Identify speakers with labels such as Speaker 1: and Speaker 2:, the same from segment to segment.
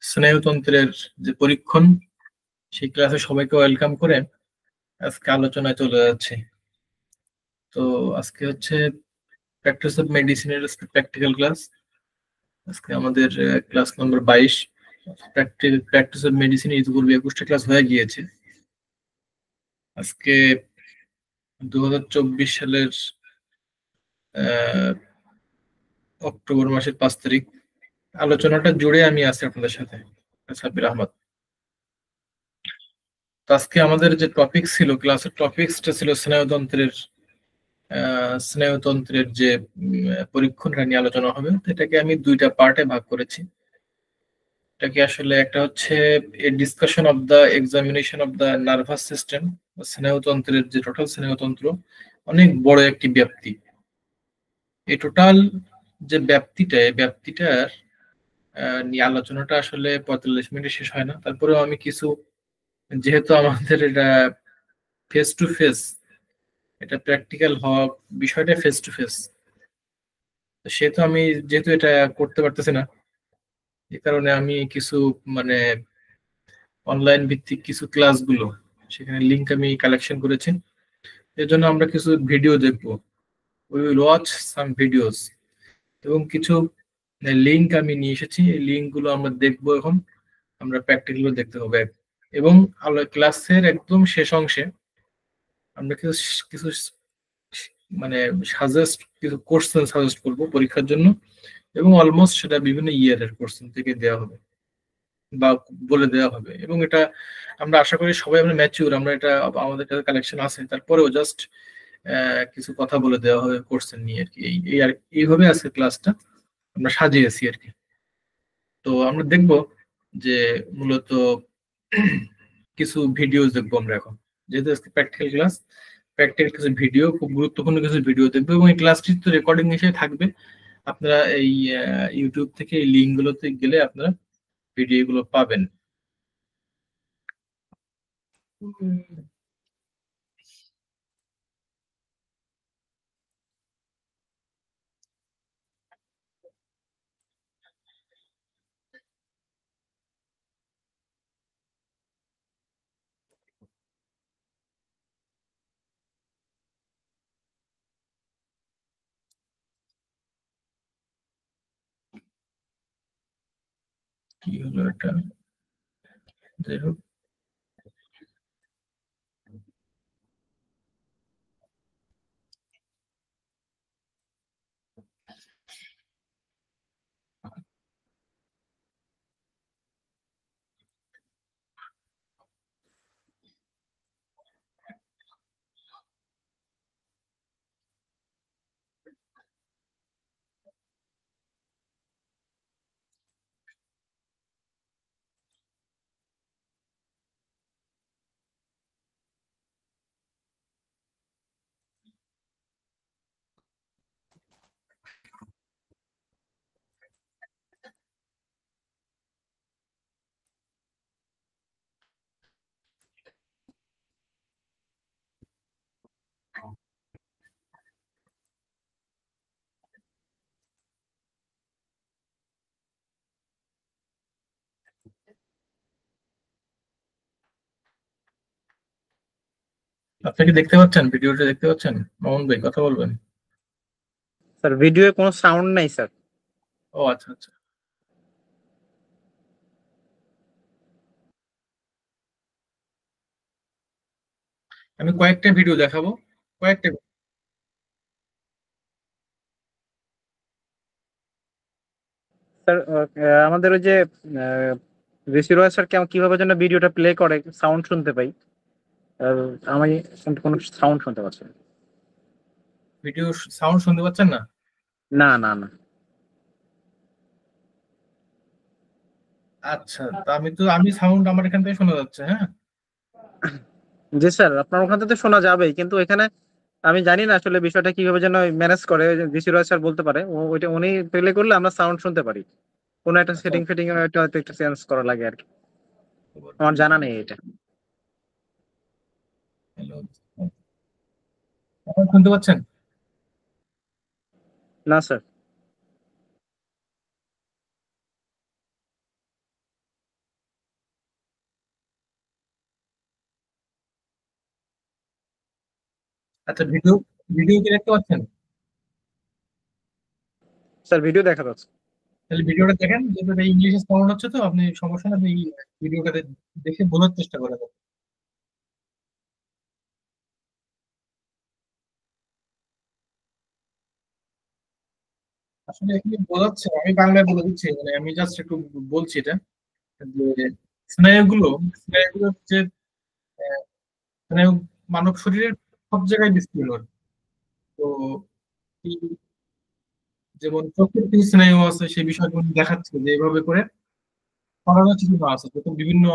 Speaker 1: স্নায়ুতন্ত্রের যে পরীক্ষণ সেই ক্লাসে সবাইকে ওয়েলকাম করে আজকে আলোচনায় চলে যাচ্ছে। তো আজকে হচ্ছে প্র্যাকটিস অফ মেডিসিনের প্র্যাকটিক্যাল ক্লাস। আজকে আমাদের class number 22। Practice of medicine ইতিপূর্বে 21টা ক্লাস হয়ে গিয়েছে। আজকে 2024 সালের অক্টোবর মাসের 5 তারিখ। আলোচনাটা জুড়ে আমি আছি আপনাদের সাথে, সাব্বির আহমদ। তো আজকে আমাদের যে টপিক ছিল, ক্লাসের টপিকসটা ছিল স্নায়ুতন্ত্রের যে পরীক্ষণটা নিয়ে আলোচনা হবে। এটাকে আমি দুইটা পার্টে ভাগ করেছি। এটাকে আসলে একটা হচ্ছে a discussion of the examination of the nervous system. স্নায়ুতন্ত্রের যে টোটাল স্নায়ুতন্ত্র অনেক বড় একটি ব্যাপ্তি। এই টোটাল যে ব্যাপ্তিটা, এই ব্যাপ্তিটার নিয়ে আলোচনাটা আসলে 45 মিনিটে শেষ হয় না। তারপরেও আমি কিছু, যেহেতু আমাদের এটা ফেস টু ফেস, এটা প্র্যাকটিক্যাল হওয়া বিষয়টা ফেস টু ফেস, সেহেতু আমি যেহেতু এটা করতে পারতেছি না, এই কারণে আমি কিছু মানে অনলাইন ভিত্তিক কিছু ক্লাসগুলো, সেখানে লিংক আমি কালেকশন করেছি। এর জন্য আমরা কিছু ভিডিও দেখবো, we will watch some videos, এবং কিছু লিংক আমি নিয়ে এসেছি। এই লিংক গুলো আমরা দেখবো। এখন আমরা প্র্যাকটিক্যাল দেখতে হবে, এবং ক্লাসের একদম শেষ অংশে আমরা কিছু কিছু মানে কিছু কোশ্চেন সাজেস্ট করবো পরীক্ষার জন্য, এবং অলমোস্ট সেটা বিভিন্ন ইয়ারের কোশ্চেন থেকে দেওয়া হবে বা বলে দেওয়া হবে। এবং এটা আমরা আশা করি সবাই আমরা ম্যাচিউর, আমরা এটা আমাদের কাছে কালেকশন আছে, তারপরেও জাস্ট কিছু কথা বলে দেওয়া হবে কোর্সের নিয়ে আর কি। এই আর এইভাবে আজকে ক্লাসটা আমরা সাজিয়েছি আর কি। তো আমরা দেখব যে মূলত কিছু ভিডিও দেখবো আমরা এখন, যেহেতু আজকে প্র্যাকটিক্যাল ক্লাস। প্র্যাকটিক্যাল কিছু ভিডিও, খুব গুরুত্বপূর্ণ কিছু ভিডিও দেখবো, এবং এই ক্লাসটি তো রেকর্ডিং হিসেবে থাকবে। আপনারা এই ইউটিউব থেকে এই লিঙ্ক গুলোতে গেলে আপনারা ভিডিও গুলো পাবেন। কি হলো এটা? যাই হোক, আপনি কি দেখতে পাচ্ছেন? ভিডিওটা দেখতে পাচ্ছেন? মামুন ভাই কথা বলবেন।
Speaker 2: স্যার ভিডিওয়ে কোনো সাউন্ড নাই স্যার।
Speaker 1: ও আচ্ছা আচ্ছা, আমি কয়েকটা ভিডিও দেখাবো। কয়েকটা
Speaker 2: স্যার আমাদের ওই যে রিসিভার স্যার কিভাবে যেন ভিডিওটা প্লে করে সাউন্ড শুনতে পাই, আর আমি কিন্তু কোনো সাউন্ড শুনতে পাচ্ছি না।
Speaker 1: ভিডিও সাউন্ড শুনতে পাচ্ছেন না?
Speaker 2: না না না
Speaker 1: আচ্ছা, তা আমি সাউন্ড আমার এখান থেকে শোনা যাচ্ছে, হ্যাঁ।
Speaker 2: জি স্যার, আপনার ওখান থেকে তো শোনা যাবেই, কিন্তু এখানে আমি জানি না আসলে বিষয়টা কিভাবে যেন ম্যানেজ করে। রিসিভার স্যার বলতে পারে, ওইটা উনি প্লে করলে আমরা সাউন্ড শুনতে পারি। কোনো একটা
Speaker 1: আচ্ছা,
Speaker 2: সেটিং ফিটিং হয়তো একটু চেঞ্জ করা লাগে আর কি, আমার জানা নেই এটা।
Speaker 1: হ্যালো, এখন শুনতে পাচ্ছেন?
Speaker 2: না স্যার।
Speaker 1: আচ্ছা, ভিডিও ভিডিও কি দেখতে পাচ্ছেন?
Speaker 2: স্যার ভিডিও দেখা যাচ্ছে।
Speaker 1: তাহলে ভিডিওটা দেখেন, যেহেতু ইংলিশে সাউন্ড হচ্ছে তো আপনি সমস্যা না, আপনি ভিডিওটা দেখে বোঝার চেষ্টা করেন। আসলে এখানে বোঝাচ্ছে, আমি বাংলায় বলে দিচ্ছি, মানে আমি জাস্ট একটু বলছি এটা, যে স্নায়ুগুলো স্নায়ুগুলো হচ্ছে আহ, স্নায়ু মানব শরীরের সব জায়গায় বিস্তৃত। তো এই যেমন চোখের কিছু স্নায়ু আছে, সেই বিষয়গুলো দেখাচ্ছে যে এইভাবে করে ছড়ানো কিছু না আছে, যেরকম বিভিন্ন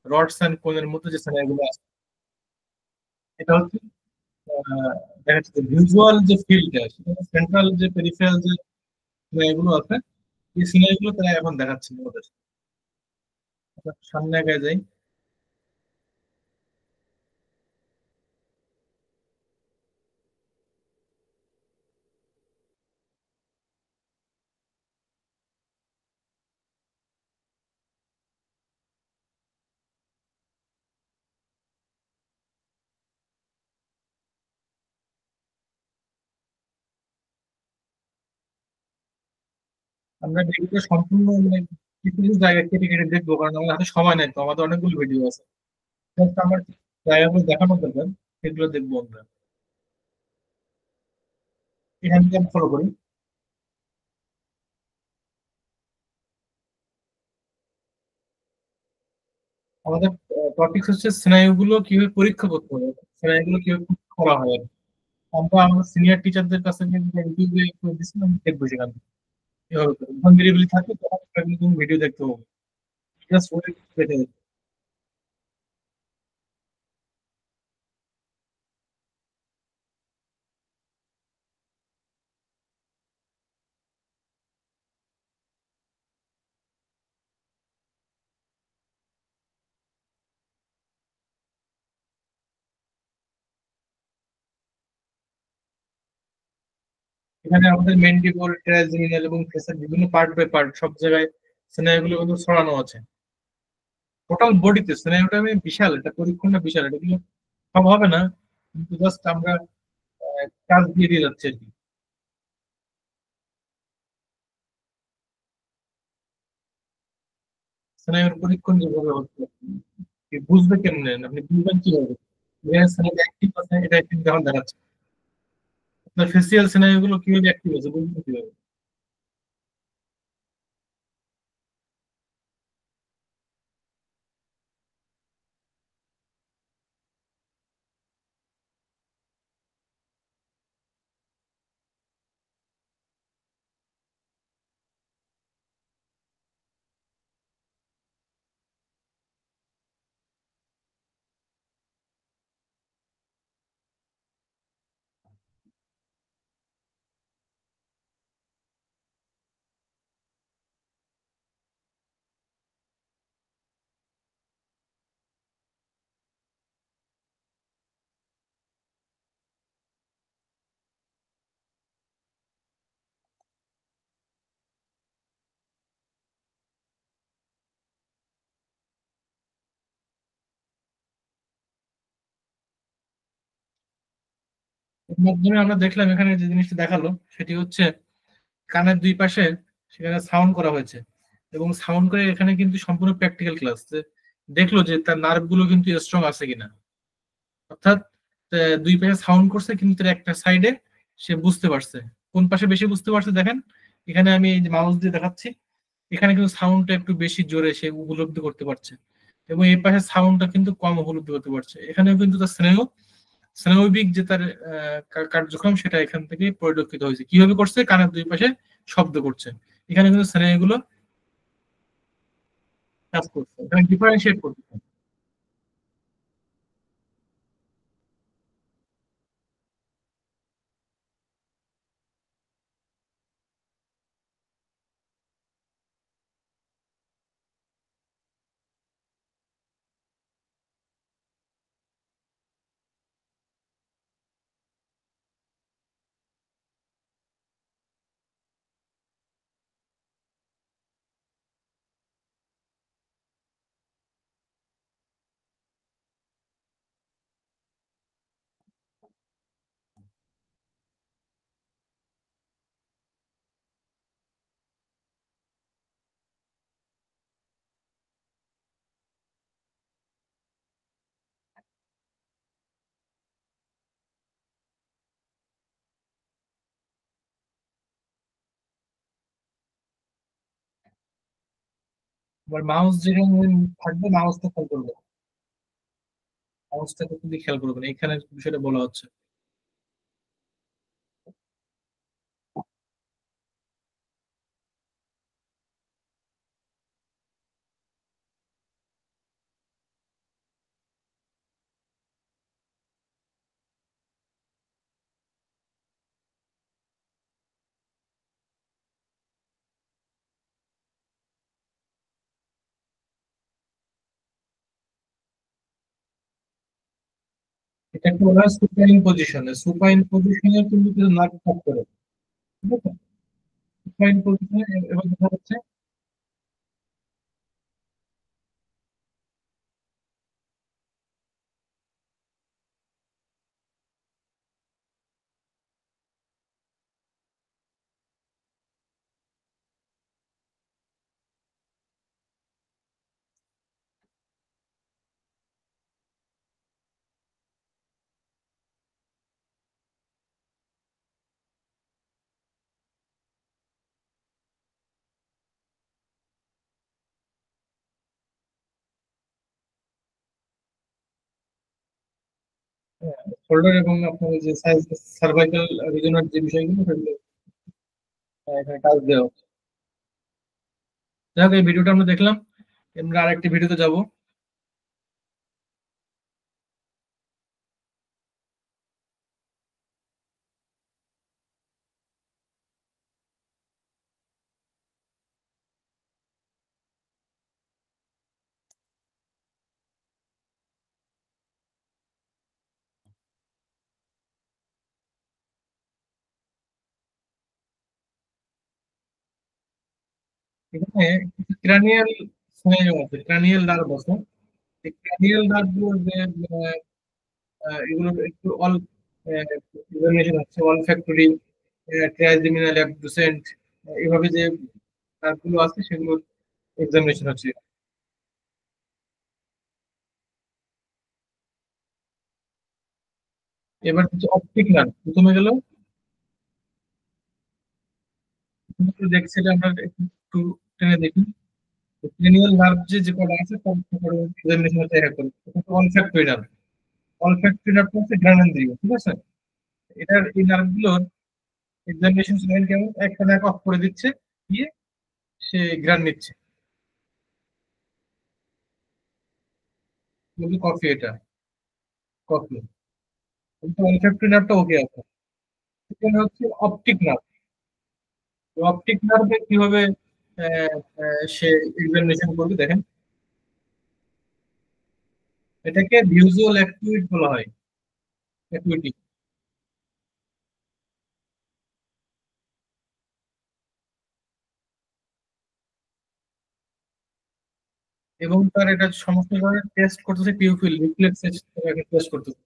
Speaker 1: রডস অ্যান্ড কোনের মধ্যে যে স্নায়ুগুলো আছে, এটা হচ্ছে আহ, দেখা যাচ্ছে যে ভিজুয়াল যে ফিল্ডটা, সেটা সেন্ট্রাল যে পেরিফেরাল যে স্নায়ুগুলো আছে, এই স্নায়ুগুলো তারা এখন দেখাচ্ছে আমাদের। আমরা সামনে আগে যাই। আমরা ভিডিওটা সম্পূর্ণ মানে কিছু কিছু জায়গা কেটে কেটে দেখবো, কারণ আমাদের হাতে সময় নাই, তো আমাদের অনেকগুলো ভিডিও আছে। Just আমার জায়গাগুলো দেখানোর দরকার, সেগুলো দেখবো আমরা। এখান থেকে আমি ফলো করি। আমাদের টপিক হচ্ছে স্নায়ুগুলো কিভাবে পরীক্ষা করতে হবে, স্নায়ুগুলো কিভাবে পরীক্ষা করা হয় আর কি। আমরা আমাদের সিনিয়র টিচারদের কাছে কিন্তু ইউটিউবে করে দিচ্ছি, আমি দেখবো সেখান থেকে এভাবে করে। যখন ভেরিয়েবল থাকে তখন সেটা কিন্তু ভিডিও দেখতে হবে, জাস্ট ওই দেখে। এখানে আমাদের মেন্ডিবল, ট্রাইজেমিনাল এবং ফেসের বিভিন্ন পার্ট বাই পার্ট সব জায়গায় স্নায়ুগুলো কিন্তু ছড়ানো আছে। টোটাল বডিতে স্নায়ুটা আমি বিশাল, এটা পরীক্ষণটা বিশাল, এটা কিন্তু সব হবে না, কিন্তু জাস্ট আমরা কাজ দিয়ে দিয়ে যাচ্ছি আর কি। স্নায়ুর পরীক্ষণ যেভাবে হচ্ছে, কি বুঝবে কেমনে, আপনি বুঝবেন কিভাবে এখানে স্নায়ু অ্যাক্টিভ আছে, এটা কিন্তু এখন দেখাচ্ছে। আপনার ফেসিয়াল স্নায়ুগুলো কিভাবে অ্যাক্টিভ আছে বুঝবেন কিভাবে? এর মাধ্যমে আমরা দেখলাম, এখানে যে জিনিসটা দেখালো সেটি হচ্ছে কানের দুই পাশে সেখানে সাউন্ড করা হয়েছে, এবং সাউন্ড করে এখানে কিন্তু সম্পূর্ণ প্র্যাকটিক্যাল ক্লাস, দেখলো যে তার নার্ভ গুলো কিন্তু স্ট্রং আছে কিনা। অর্থাৎ দুই পাশে সাউন্ড করছে, কিন্তু তার একটা সাইডে সে বুঝতে পারছে। কোন পাশে বেশি বুঝতে পারছে দেখেন, এখানে আমি এই যে মাউস দিয়ে দেখাচ্ছি, এখানে কিন্তু সাউন্ডটা একটু বেশি জোরে সে উপলব্ধি করতে পারছে, এবং এই পাশে সাউন্ডটা কিন্তু কম উপলব্ধি করতে পারছে। এখানেও কিন্তু তার স্নায়বিক যে তার কার্যক্রম, সেটা এখান থেকে পরিলক্ষিত হয়েছে। কিভাবে করছে? কানের দুই পাশে শব্দ করছে, এখানে কিন্তু স্নায়ুগুলো কাজ করছে, এখানে ডিফারেন্সিয়েট করছে। আবার মাউস যেখানে থাকবে মাউসটা খেয়াল করবে, মাউসটাকে খুবই খেয়াল করবেন, এখানে বিষয়টা বলা হচ্ছে। এটাকে বলা হয় সুপাইন পজিশনে, সুপাইন পজিশনে কিন্তু কিছু নার্ভ কাজ করে, ঠিক আছে? সুপাইন পজিশনে এবার দেখা যাচ্ছে শোল্ডার এবং আপনার যে সার্ভাইকাল রিজনের যে বিষয়গুলো সেগুলো এখানে কাজ দেওয়া হচ্ছে। যাই হোক, এই ভিডিওটা আমরা দেখলাম, আমরা আরেকটি ভিডিওতে যাব। এখানে ক্রানিয়াল স্নায়ু আছে, ক্রানিয়াল নার্ভ আছে। এই ক্রানিয়াল নার্ভ গুলো যে এগুলো একটু অল ইনফরমেশন আছে, অল ফ্যাক্টরি, ট্রাইজেমিনাল অ্যাবডুসেন্ট, এভাবে যে নার্ভ গুলো আছে সেগুলো এক্সামিনেশন হচ্ছে। এবার হচ্ছে অপটিক নার্ভ প্রথমে গেল, দেখছি এটা আমরা একটু টেনে দেখি। ক্রেনিয়াল নার্ভ যে কটা আছে তার এক্সামিনেশন হচ্ছে এক করে, অলফ্যাক্টরি নার্ভ। অলফ্যাক্টরি নার্ভ হচ্ছে ঘ্রাণেন্দ্রিয়, ঠিক আছে? এটার এই নার্ভ গুলোর এক্সামিনেশন লাইন কেমন, একটা নাক অফ করে দিচ্ছে, দিয়ে সে ঘ্রাণ নিচ্ছে, বলি কফি, এটা কফি। কিন্তু অলফ্যাক্টরি নার্ভটা ওকে আছে। সেখানে হচ্ছে অপটিক নার্ভ। অপটিক নার্ভে কিভাবে সে এক্সামিনেশন করবে দেখেন। এটাকে ভিজুয়াল অ্যাকুইট বলা হয়, অ্যাকুইটি। এবং তার এটা সমস্ত ধরনের টেস্ট করতেছে, পিউপিল রিফ্লেক্স টেস্ট করতেছে।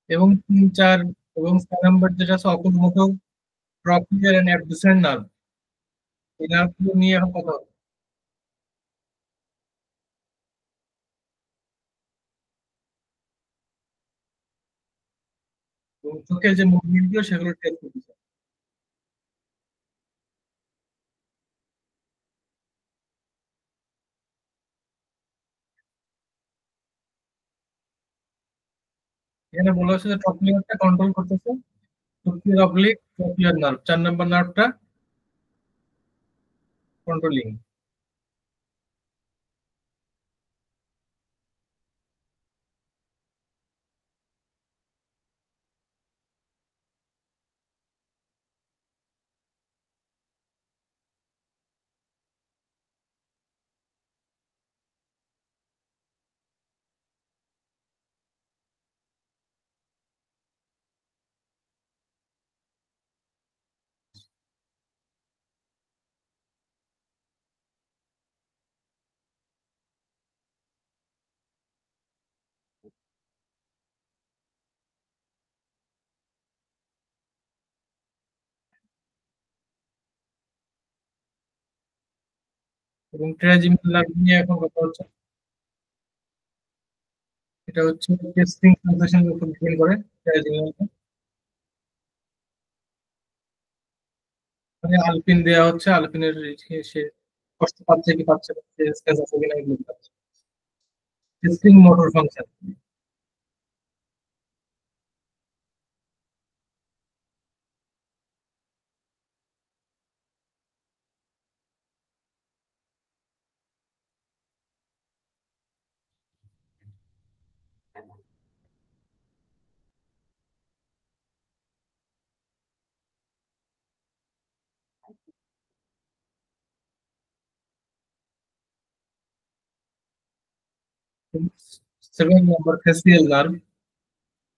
Speaker 1: এবং 3, 4 এবং 6 নম্বর যেটা আছে অকুলোমোটর ট্রপিয়ার এন্ড অ্যাবডুসেন্ট নার্ভ, এই নার্ভগুলো নিয়ে এখন কথা হবে। এবং চোখের যে মুভমেন্ট গুলো সেগুলো টেস্ট করতেছে। এখানে বলা হচ্ছে যে ট্রপিয়ারটা কন্ট্রোল করতেছে কোক্লিয়ার অবলিক কোক্লিয়ার নার্ভ, 4 নম্বর নার্ভটা কন্ট্রোলিং। এবং ট্রাইজেমিনাল নার্ভ নিয়ে এখন কথা হচ্ছে। এটা হচ্ছে টেস্টিং সেন্সেশনের উপর ডিপেন্ড করে। ট্রাইজেমিনাল মানে আলপিন দেওয়া হচ্ছে, আলপিনের সে কষ্ট পাচ্ছে কি পাচ্ছে না, সে স্ট্রেস আছে কিনা এগুলো পাচ্ছে। Testing motor function. Seven number facial nerve.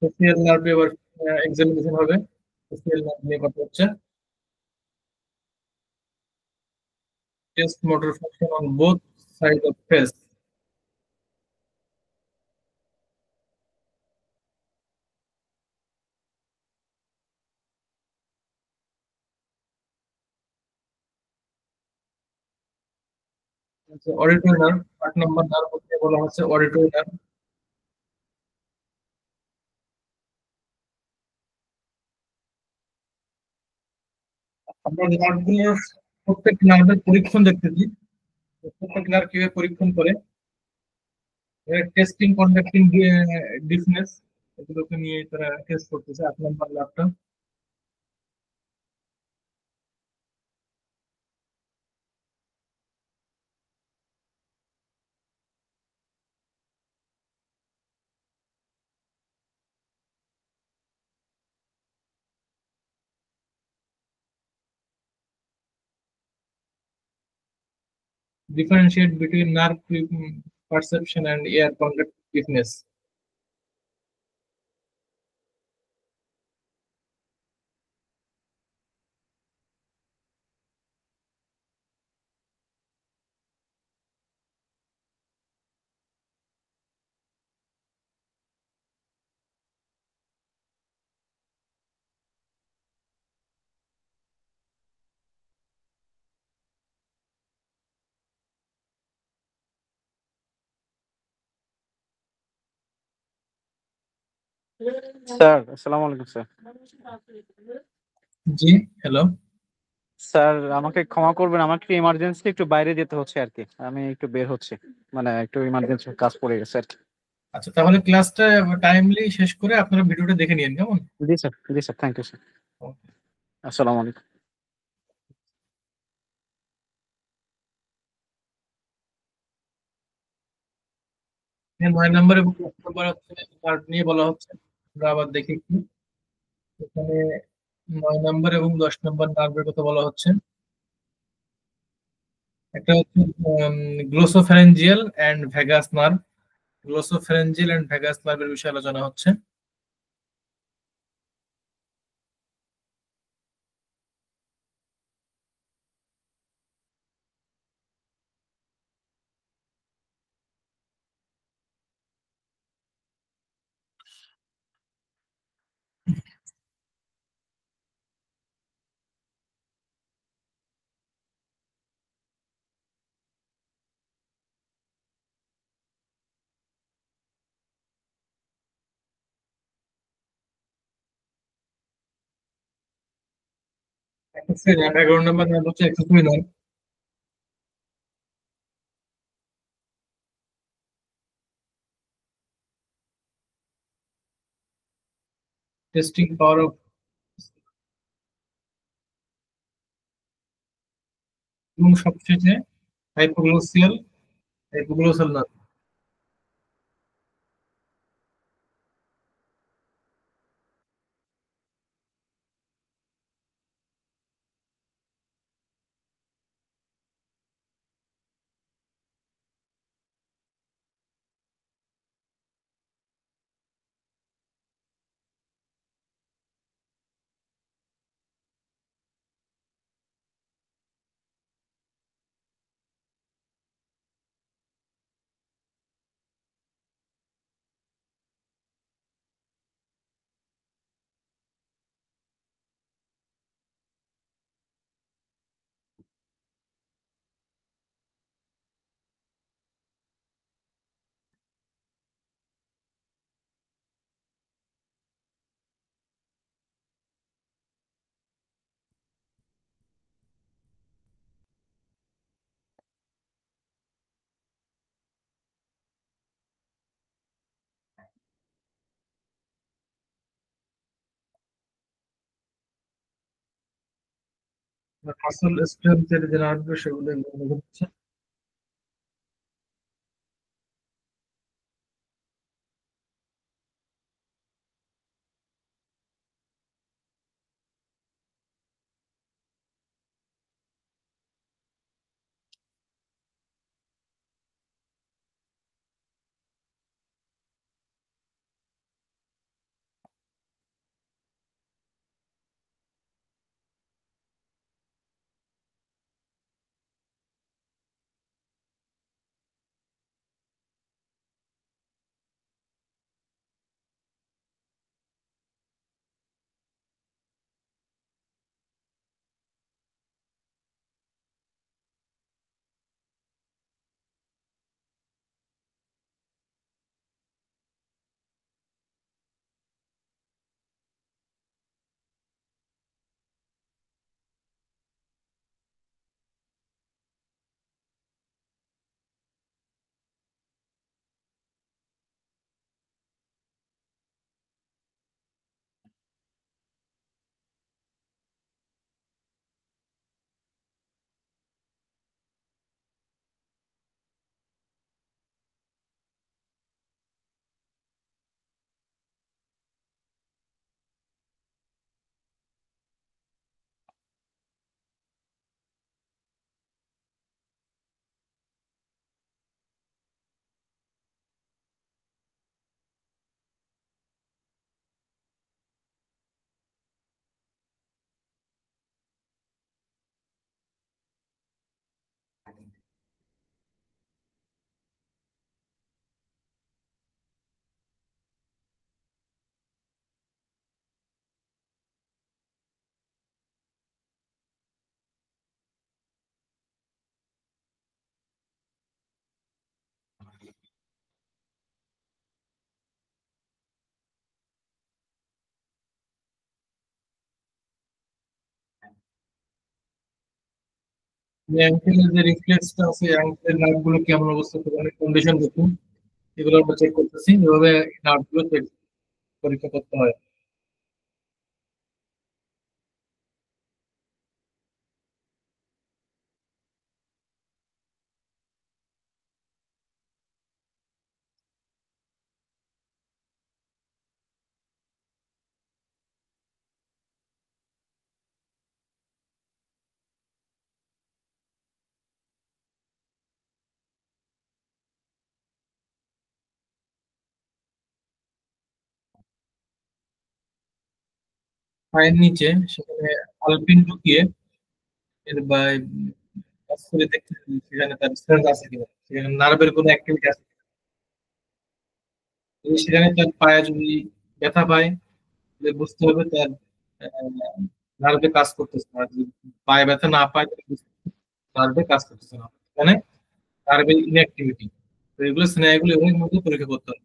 Speaker 1: Facial nerve এবার এক্সামিনেশন হবে। ফেসিয়াল নার্ভ নিয়ে কথা হচ্ছে। Test motor function on both side of face. Auditory nerve, 8 number nerve বলা হচ্ছে অডিটরি নার্ভ। আমরা নার্ভগুলোর প্রত্যেক নার্ভের পরীক্ষণ দেখতেছি, প্রত্যেক নার্ভ কিভাবে পরীক্ষণ করে, টেস্টিং কন্ডাক্টিং ডিফনেস, এগুলোকে নিয়ে তারা টেস্ট করতেছে। 8 নম্বর নার্ভটা differentiate between nerve perception and ear conductiveness.
Speaker 2: Sir আসসালামু আলাইকুম স্যার।
Speaker 1: জি, হ্যালো।
Speaker 2: স্যার আমাকে ক্ষমা করবেন, আমাকে একটু ইমার্জেন্সি একটু বাইরে যেতে হচ্ছে আর কি, আমি একটু বের হচ্ছি, মানে একটু ইমার্জেন্সি কাজ পড়ে গেছে আর কি।
Speaker 1: আচ্ছা, তাহলে ক্লাসটা টাইমলি শেষ করে আপনারা ভিডিওটা দেখে নিন, কেমন?
Speaker 2: জি স্যার, জি স্যার, থ্যাংক ইউ স্যার। আসসালামু আলাইকুম।
Speaker 1: 9 নম্বর এবং 10 নম্বর হচ্ছে পার্ট নিয়ে বলা হচ্ছে। আমরা আবার দেখি একটু। এখানে 9 নম্বর এবং 10 নম্বর নার্ভের কথা বলা হচ্ছে। একটা হচ্ছে glossopharyngeal and vagus nerve. Glossopharyngeal and vagus নার্ভের বিষয়ে আলোচনা হচ্ছে। এক্সেসরি নার্ভ, 11 নম্বর নার্ভ হচ্ছে accessory nerve. Testing power of এবং সবশেষে হাইপোগ্লোসিয়াল হাইপোগ্লোসাল নার্ভ। মাসল স্ট্রেংথের যে নার্ভ সেগুলো এগুলো হচ্ছে। অ্যাঙ্কেলের যে রিফ্লেক্সটা আছে, অ্যাঙ্কেলের নার্ভ গুলো কেমন অবস্থা, অনেক কন্ডিশন দেখুন, এগুলো আমরা চেক করতেছি, এভাবে নার্ভ গুলো চেক পরীক্ষা করতে হয়। পায়ের নিচে সেখানে আলপিন ঢুকিয়ে এর বা কাজ করে দেখতে হবে সেখানে তার স্ট্রেংথ আছে কিনা, সেখানে নার্ভের কোনো অ্যাক্টিভিটি আছে কিনা। যদি সেখানে তার পায়ে যদি ব্যথা পায়, তাহলে বুঝতে হবে তার নার্ভে কাজ করতেছে না। আর যদি পায়ে ব্যথা না পায়, নার্ভে কাজ করতেছে না, মানে নার্ভের ইনঅ্যাক্টিভিটি। তো এগুলো স্নায়ুগুলো এর মধ্যে পরীক্ষা করতে হবে।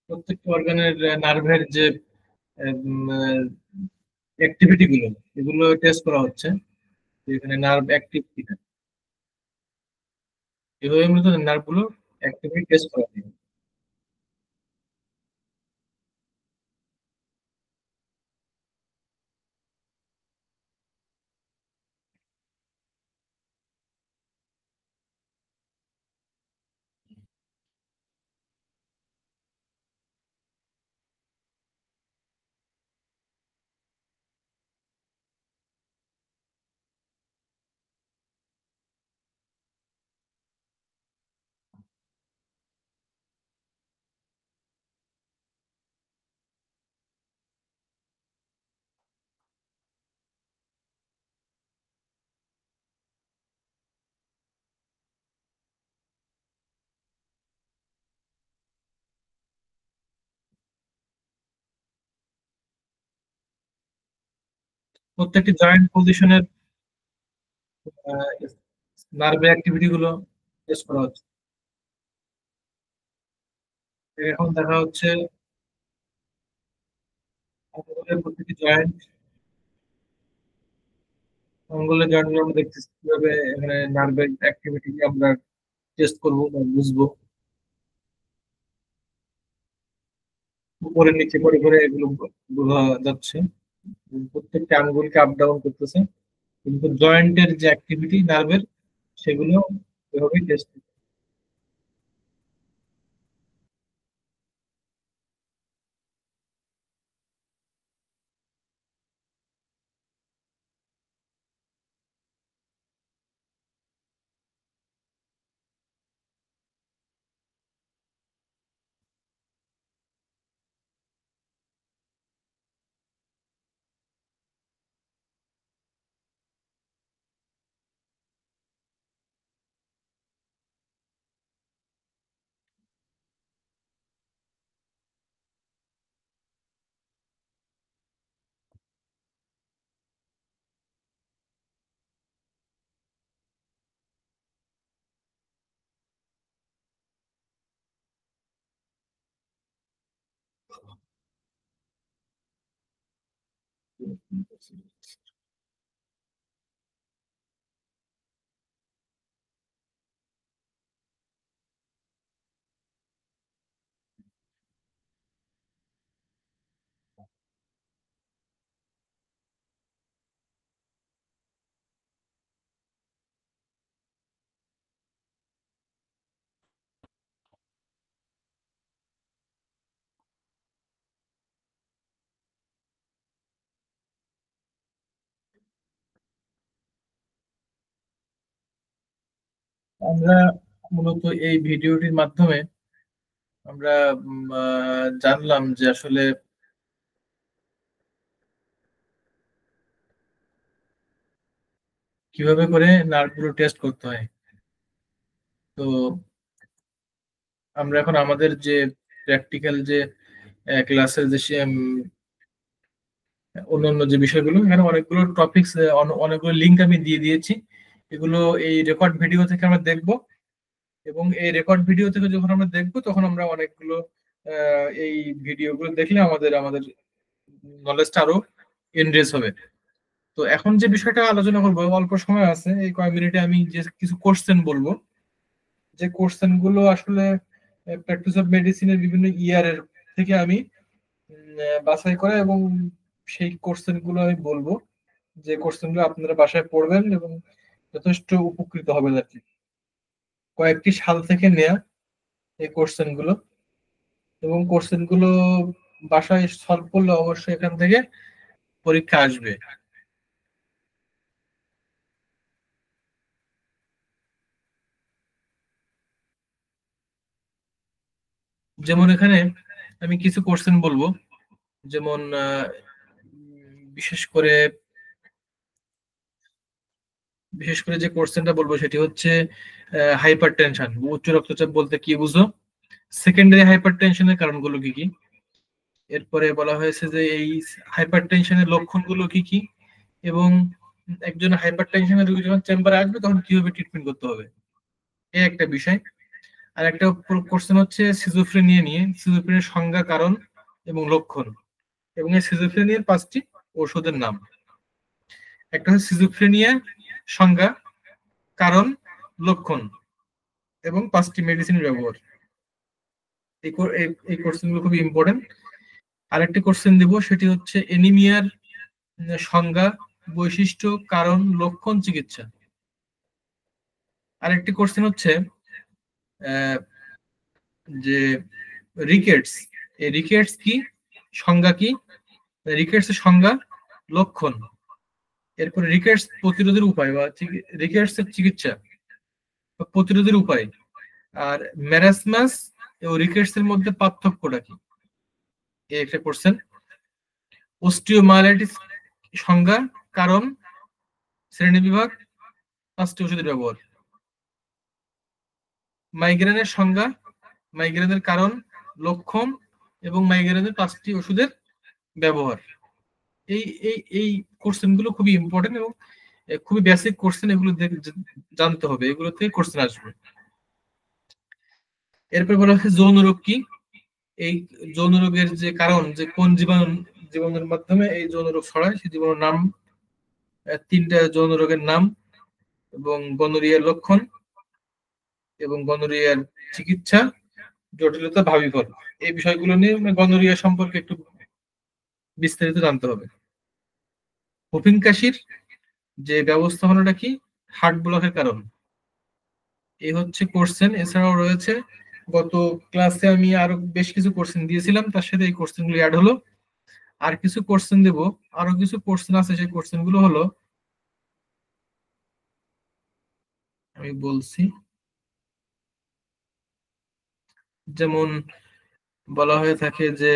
Speaker 1: প্রত্যেকটা অর্গানের নার্ভের যে অ্যাক্টিভিটি গুলো, এগুলো টেস্ট করা হচ্ছে যে এখানে নার্ভ অ্যাক্টিভ কিনা। এভাবে মূলত নার্ভ গুলো অ্যাক্টিভিটি টেস্ট করা হয়। প্রত্যেকটি জয়েন্ট পজিশনের নার্ভের অ্যাক্টিভিটি গুলো টেস্ট করা হচ্ছে। এখন দেখা হচ্ছে আঙ্গুলের প্রতিটি জয়েন্ট, আঙ্গুলের জয়েন্ট গুলো আমরা দেখতেছি কিভাবে এখানে নার্ভের অ্যাক্টিভিটি আমরা টেস্ট করবো বা বুঝবো। উপরে নিচে করে করে এগুলো বোঝা যাচ্ছে। প্রত্যেকটা আঙ্গুলকে আপ ডাউন করতেছে, কিন্তু জয়েন্টের যে অ্যাক্টিভিটি নার্ভের, সেগুলো এভাবেই টেস্ট। আমরা মূলত এই ভিডিওটির মাধ্যমে আমরা জানলাম যে আসলে কিভাবে করে নার্ভগুলো টেস্ট করতে হয়। তো আমরা এখন আমাদের যে প্র্যাকটিক্যাল যে ক্লাসের যে অন্যান্য যে বিষয়গুলো, এখানে অনেকগুলো টপিকস, অনেকগুলো লিঙ্ক আমি দিয়ে দিয়েছি। এগুলো এই রেকর্ড ভিডিও থেকে আমরা দেখব, এবং এই রেকর্ড ভিডিও থেকে যখন আমরা দেখবো তখন আমরা অনেকগুলো এই ভিডিওগুলো দেখলে আমাদের আমাদের নলেজটা আরো এনরিচ হবে। তো এখন যে বিষয়টা আলোচনা করবো, অল্প সময় আছে, এই কয়েক মিনিটে আমি যে কিছু কোশ্চেন বলবো, যে কোশ্চেন গুলো আসলে প্র্যাকটিস অফ মেডিসিনের বিভিন্ন ইয়ারের থেকে আমি বাছাই করা, এবং সেই কোশ্চেন গুলো আমি বলবো, যে কোশ্চেন গুলো আপনারা বাসায় পড়বেন এবং যথেষ্ট উপকৃত হবেন আর কি। কয়েকটি সাল থেকে নেয়া এই কোশ্চেন গুলো, এবং কোশ্চেন গুলো বাসায় সলভ করলে অবশ্যই এখান থেকে পরীক্ষা আসবে। যেমন এখানে আমি কিছু কোশ্চেন বলবো, যেমন বিশেষ করে বিশেষ করে যে কোশ্চেনটা বলবো সেটি হচ্ছে হাইপার টেনশন, উচ্চ রক্তচাপ বলতে কি বুঝো, সেকেন্ডারি হাইপার টেনশনের কারণগুলো কি কি, এরপরে বলা হয়েছে যে এই হাইপার টেনশনের লক্ষণগুলো কি কি, এবং একজন হাইপার টেনশনের রোগী যখন চেম্বারে আসবে তখন কিভাবে ট্রিটমেন্ট করতে হবে, এই একটা বিষয়। আর একটা কোশ্চেন হচ্ছে সিজোফ্রেনিয়া নিয়ে, সিজোফ্রেনিয়ার সংজ্ঞা, কারণ এবং লক্ষণ, এবং এই সিজোফ্রেনিয়ার 5টি ওষুধের নাম। একটা হচ্ছে সিজোফ্রেনিয়া সংজ্ঞা, কারণ, লক্ষণ এবং 5টি মেডিসিনের ব্যবহার। এই কোশ্চেন গুলো খুবই ইম্পর্টেন্ট। আরেকটি কোশ্চেন দিব, সেটি হচ্ছে এনিমিয়ার সংজ্ঞা, বৈশিষ্ট্য, কারণ, লক্ষণ, চিকিৎসা। আরেকটি কোশ্চেন হচ্ছে যে রিকেটস, এই রিকেটস কি, সংজ্ঞা কি, রিকেটস এর সংজ্ঞা, লক্ষণ, এরপরে রিকেটস প্রতিরোধের উপায় বা রিকেটস এর চিকিৎসা বা প্রতিরোধের উপায়, আর ম্যারাসমাস ও রিকেটস এর মধ্যে পার্থক্যটা কি, এই একটা কোশ্চেন। অস্টিওমাইলাইটিস সংজ্ঞা, কারণ, শ্রেণীবিভাগ, 5টি ওষুধের ব্যবহার। মাইগ্রেনের সংজ্ঞা, মাইগ্রেনের কারণ, লক্ষণ এবং মাইগ্রেনের 5টি ওষুধের ব্যবহার। এই এই এই কোশ্চেন গুলো খুবই ইম্পর্টেন্ট এবং খুবই বেসিক কোশ্চেন, এগুলো জানতে হবে, এগুলো থেকে কোশ্চেন আসবে। এরপর বলা হচ্ছে যৌন রোগ কি, এই যৌন রোগের যে কারণ, যে কোন জীবাণুর মাধ্যমে এই যৌন রোগ ছড়ায়, সেই জীবাণুর নাম, 3টা যৌন রোগের নাম এবং গনোরিয়ার লক্ষণ এবং গনোরিয়ার চিকিৎসা, জটিলতা, ভাবি ফল। এই বিষয়গুলো নিয়ে গনোরিয়া সম্পর্কে একটু বিস্তারিত জানতে হবে। হুপিং কাশির যে ব্যবস্থাপনাটা কি, হার্ট ব্লকের কারণ। এই হচ্ছে কোশ্চেন। এছাড়াও রয়েছে, গত ক্লাসে আমি আরো বেশ কিছু কোশ্চেন দিয়েছিলাম, তার সাথে এই কোশ্চেন গুলো অ্যাড হলো। আর কিছু কোশ্চেন দেব, আরো কিছু কোশ্চেন আছে, সেই কোশ্চেন গুলো হলো, আমি বলছি, যেমন বলা হয়ে থাকে যে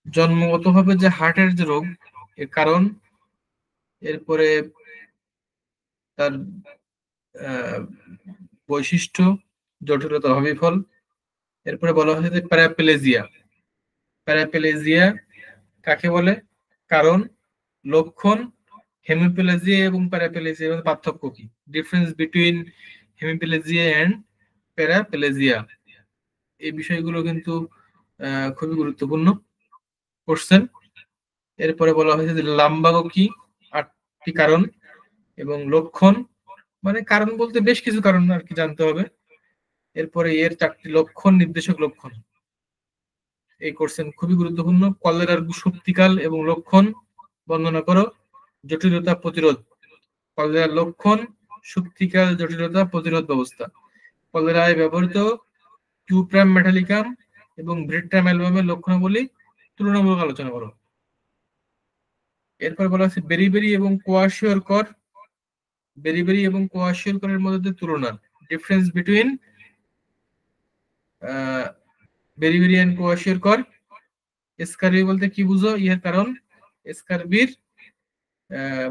Speaker 1: জন্মগতভাবে যে হার্টের যে রোগ, এর কারণ, এরপরে তার বৈশিষ্ট্য, জটিলতা, ভাবিফল। এরপরে বলা হয়েছে যে প্যারাপ্লেজিয়া, প্যারাপ্লেজিয়া কাকে বলে, কারণ, লক্ষণ, হেমিপ্লেজিয়া এবং প্যারাপ্লেজিয়া এর পার্থক্য কি, difference between hemiplegia and paraplegia. এই বিষয়গুলো কিন্তু খুবই গুরুত্বপূর্ণ কোশ্চেন। এরপরে বলা হয়েছে যে লাম্বাগো কি, 8টি কারণ এবং লক্ষণ, মানে কারণ বলতে বেশ কিছু কারণ আর কি জানতে হবে। এরপরে এর 4টি লক্ষণ, নির্দেশক লক্ষণ। এই কোশ্চেন খুবই গুরুত্বপূর্ণ। কলেরার সুপ্তিকাল এবং লক্ষণ বর্ণনা করো, জটিলতা, প্রতিরোধ। কলেরার লক্ষণ, সুপ্তিকাল, জটিলতা, প্রতিরোধ ব্যবস্থা। কলেরায় ব্যবহৃত কিউপ্রাম মেটালিকাম এবং ব্রিট্রাম অ্যালবামের লক্ষণাবলী তুলনামূলক আলোচনা করো। এরপর বলা হচ্ছে বেরিবেরি এবং কোয়াশিয়র কর, বেরিবেরি এবং কোয়াশিয়র করের মধ্যে তুলনা, ডিফারেন্স বিটুইন বেরিবেরি এন্ড কোয়াশিয়র কর। স্কারবি বলতে কি বুঝো, ইহার কারণ, স্কারবির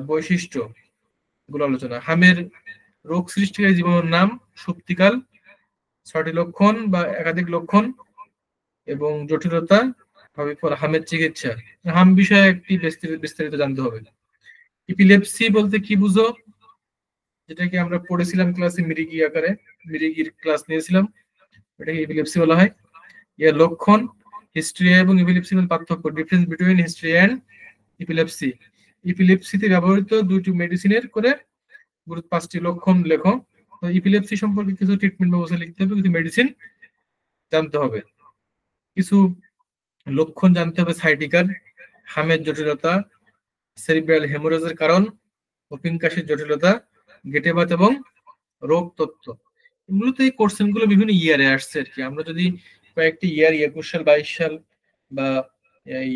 Speaker 1: বৈশিষ্ট্য গুলো আলোচনা। হামের রোগ সৃষ্টিকারী জীবাণুর নাম, সুপ্তিকাল, 6টি লক্ষণ বা একাধিক লক্ষণ এবং জটিলতা, ভাবিফল। হামের চিকিৎসা, হাম বিষয়ে একটি বিস্তারিত জানতে হবে। ইপিলেপসি বলতে কি বুঝো, যেটাকে আমরা পড়েছিলাম ক্লাসে মিরিগি আকারে, মিরিগির ক্লাস নিয়েছিলাম, এটাকে ইপিলেপসি বলা হয়। এর লক্ষণ, হিস্ট্রিয়া এবং ইপিলেপসি এর পার্থক্য, difference between history and epilepsy. ইপিলেপসিতে ব্যবহৃত 2টি মেডিসিনের করে 5টি লক্ষণ লেখো। তো ইপিলেপসি সম্পর্কে কিছু ট্রিটমেন্ট ব্যবস্থা লিখতে হবে, কিছু মেডিসিন জানতে হবে, কিছু লক্ষণ জানতে হবে, সাইটিকার, হামের জটিলতা, সেরিব্রাল হেমোরেজের কারণ, হুপিং কাশির জটিলতা, গেটেবাত এবং রোগ তত্ত্ব। মূলত এই কোশ্চেন গুলো বিভিন্ন ইয়ারে আসছে আর কি। আমরা যদি কয়েকটি ইয়ার, 21 সাল, 22 সাল বা এই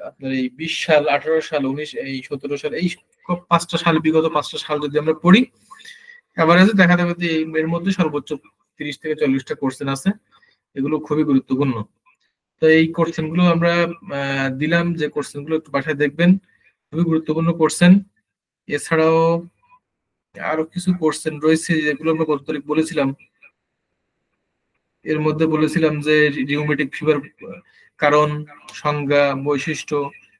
Speaker 1: আপনার এই 20 সাল, 18 সাল, 19, এই 17 সাল, এই 5টা সাল, বিগত 5টা সাল যদি আমরা পড়ি, এভারেজে দেখা যাবে যে এর মধ্যে সর্বোচ্চ 30 থেকে 40টা কোশ্চেন আছে। এগুলো খুবই গুরুত্বপূর্ণ। তো এই কোশ্চেন গুলো আমরা দিলাম, যে কোশ্চেন গুলো একটু বাসায় দেখবেন, খুবই গুরুত্বপূর্ণ কোশ্চেন। এছাড়াও আরো কিছু কোশ্চেন রয়েছে যেগুলো আমরা গত তারিখ বলেছিলাম, এর মধ্যে বলেছিলাম যে রিউমেটিক ফিভার কারণ, সংজ্ঞা, বৈশিষ্ট্য,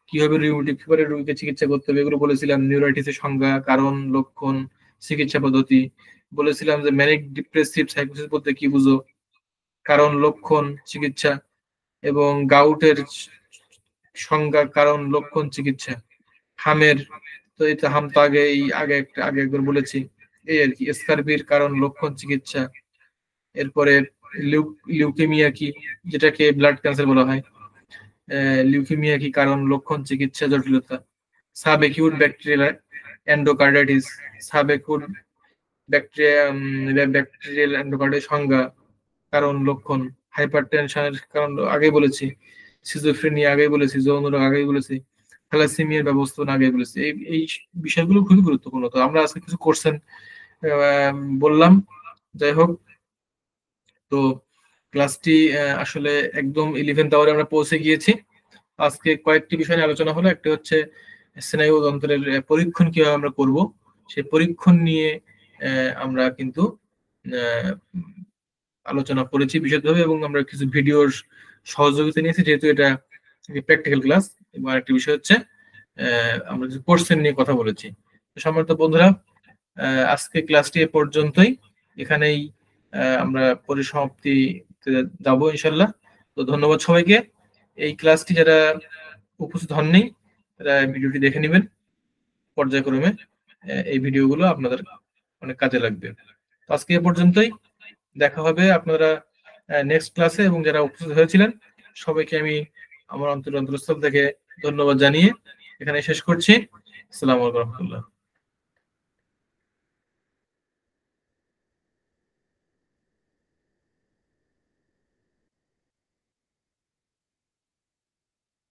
Speaker 1: কিভাবে রিউমেটিক ফিভারের রোগীকে চিকিৎসা করতে হবে এগুলো বলেছিলাম। নিউরাইটিসের সংজ্ঞা, কারণ, লক্ষণ, চিকিৎসা পদ্ধতি বলেছিলাম। যে ম্যানিক ডিপ্রেসিভ সাইকোসিস বলতে কি বুঝো, কারণ, লক্ষণ, চিকিৎসা, এবং গাউটের সংজ্ঞা, কারণ, লক্ষণ, চিকিৎসা। হামের তো এই তো হাম তো আগে একবার বলেছি। এই আর কি। স্কারবির কারণ, লক্ষণ, চিকিৎসা। এরপরে লিউকেমিয়া কি, যেটাকে ব্লাড ক্যান্সার বলা হয়, লিউকেমিয়া কি, কারণ, লক্ষণ, চিকিৎসা, জটিলতা। Sub acute bacterial endocarditis, sub acute bacterial endocarditis সংজ্ঞা, কারণ, লক্ষণ। হাইপারটেনশনের কারণ আগেই বলেছি। সিজোফ্রেনিয়া আগেই বলেছি। যৌন রোগ আগেই বলেছি। থ্যালাসেমিয়ার ব্যবস্থাপনা আগেই বলেছি। এই বিষয়গুলো খুবই গুরুত্বপূর্ণ। তো আমরা আজকে কিছু কোশ্চেন বললাম। যাই হোক, তো ক্লাসটি আসলে একদম 11th আওয়ারে আমরা পৌঁছে গিয়েছি। আজকে কয়েকটি বিষয় নিয়ে আলোচনা হলো। একটা হচ্ছে স্নায়ুতন্ত্রের পরীক্ষণ কিভাবে আমরা করব, সেই পরীক্ষণ নিয়ে আমরা কিন্তু আলোচনা করেছি বিশদভাবে, এবং আমরা কিছু ভিডিওর সহযোগিতা নিয়েছি, যেহেতু এটা প্র্যাকটিক্যাল ক্লাস। এবং আরেকটি বিষয় হচ্ছে আমরা কিছু কোর্সের নিয়ে কথা বলেছি। সম্মানিত বন্ধুরা, আজকে ক্লাসটি এ পর্যন্তই। এখানেই আমরা পরিসমাপ্তিতে যাবো ইনশাল্লাহ। তো ধন্যবাদ সবাইকে। এই ক্লাসটি যারা উপস্থিত হননি তারা ভিডিওটি দেখে নেবেন পর্যায়ক্রমে। এই ভিডিওগুলো আপনাদের অনেক কাজে লাগবে। আজকে এ পর্যন্তই। দেখা হবে আপনারা নেক্সট ক্লাসে। এবং যারা উপস্থিত হয়েছিলেন সবাইকে আমি আমার অন্তরস্থল থেকে ধন্যবাদ জানিয়ে এখানে শেষ করছি। আসসালামু আলাইকুম রহমতুল্লাহ।